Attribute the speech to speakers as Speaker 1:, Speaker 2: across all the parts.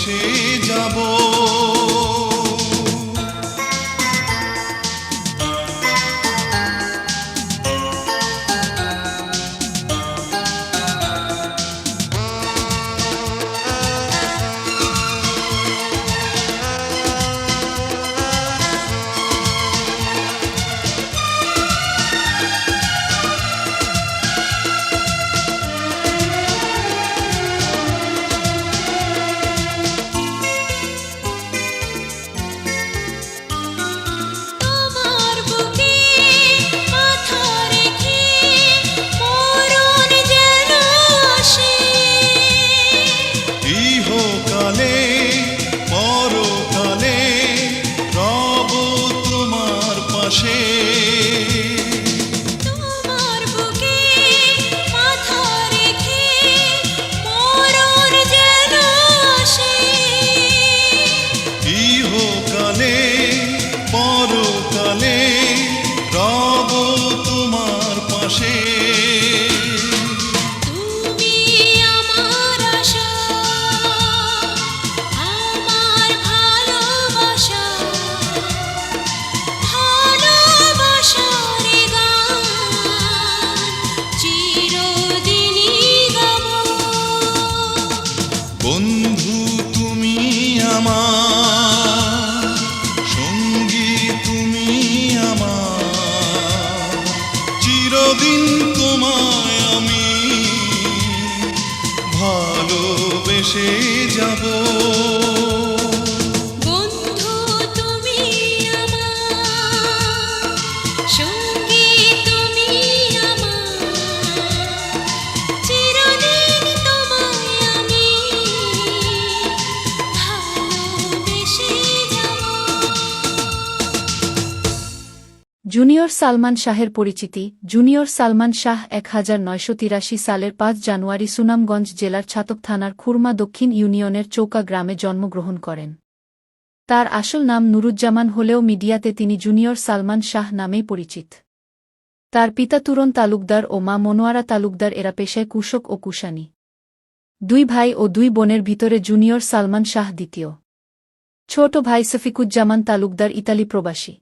Speaker 1: ভালোবেসে যাব।
Speaker 2: তোমার বুকে মাথা রেখে মরণ যেন আসে।
Speaker 1: ইহকালে পরকালে রব তোমার পাশে।
Speaker 2: তুমি আমার আশা, আমার ভালোবাসা, ভালোবাসার গান চিরদিনই গাবো।
Speaker 1: বন্ধু তুমি আমার সঙ্গী, তুমি আমার চিরদিন তোমায় আমি ভালোবেসে যাব।
Speaker 2: বন্ধু তুমি আমার সঙ্গী, তুমি আমার চিরদিন তোমায় আমি ভালোবেসে যাব।
Speaker 3: জুনিয়র সালমান শাহের পরিচিতি। জুনিয়র সালমান শাহ 1983 সালের 5 জানুয়ারি সুনামগঞ্জ জেলার ছাতক থানার খুরমা দক্ষিণ ইউনিয়নের চৌকা গ্রামে জন্মগ্রহণ করেন। তার আসল নাম নুরুজ্জামান হলেও মিডিয়াতে তিনি জুনিয়র সালমান শাহ নামেই পরিচিত। তার পিতা তুরন তালুকদার ও মা মনোয়ারা তালুকদার, এরা পেশায় কৃষক ও কুষানী। 2 ভাই ও 2 বোনের ভিতরে জুনিয়র সালমান শাহ দ্বিতীয়। ছোট ভাই সফিকুজ্জামান তালুকদার ইতালি প্রবাসী।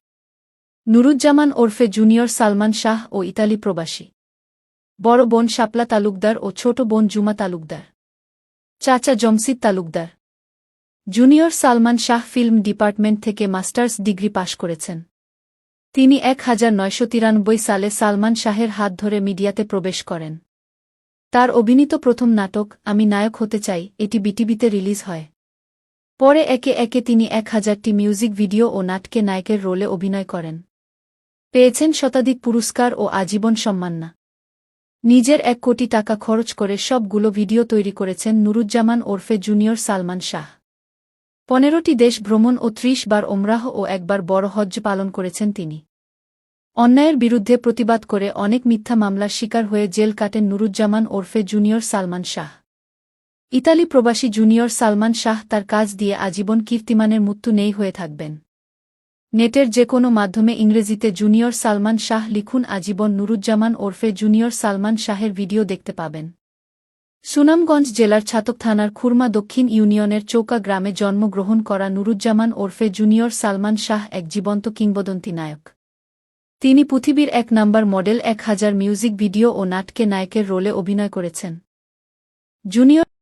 Speaker 3: নুরুজ্জামান ওরফে জুনিয়র সালমান শাহ ও ইতালি প্রবাসী। বড় বোন শাপলা তালুকদার ও ছোট বোন জুমা তালুকদার। চাচা Jamshid Talukdar. Junior Salman Shah film department থেকে মাস্টার্স ডিগ্রি পাশ করেছেন। তিনি 1993 সালে সালমান শাহের হাত ধরে মিডিয়াতে প্রবেশ করেন। তার অভিনীত প্রথম নাটক আমি নায়ক হতে চাই এটি বিটিভিতে রিলিজ হয়। পরে একে একে তিনি 1000টি মিউজিক ভিডিও ও নাটকে নায়কের রোলে অভিনয় করেন। পেয়েছেন শতাধিক পুরস্কার ও আজীবন সম্মাননা। নিজের 1 কোটি টাকা খরচ করে সবগুলো ভিডিও তৈরি করেছেন নুরুজ্জামান ওরফে জুনিয়র সালমান শাহ। 15টি দেশ ভ্রমণ ও 30 বার ওমরাহ ও 1 বার বড় হজ্জ পালন করেছেন তিনি। অন্যায়ের বিরুদ্ধে প্রতিবাদ করে অনেক মিথ্যা মামলার শিকার হয়ে জেল কাটেন নুরুজ্জামান ওরফে জুনিয়র সালমান শাহ। ইতালি প্রবাসী জুনিয়র সালমান শাহ তার কাজ দিয়ে আজীবন কীর্তিমানের মৃত্যু নেই হয়ে থাকবেন। নেটের যে কোনো মাধ্যমে ইংরেজিতে জুনিয়র সালমান শাহ লিখুন, আজীবন নুরুজ্জামান ওরফে জুনিয়র সালমান শাহের ভিডিও দেখতে পাবেন। সুনামগঞ্জ জেলার ছাতক থানার খুরমা দক্ষিণ ইউনিয়নের চৌকা গ্রামে জন্মগ্রহণ করা নুরুজ্জামান ওরফে জুনিয়র সালমান শাহ এক জীবন্ত কিংবদন্তি নায়ক। তিনি পৃথিবীর 1 নম্বর মডেল, 1000 মিউজিক ভিডিও ও নাটকে নায়কের রোলে অভিনয় করেছেন। জুনিয়র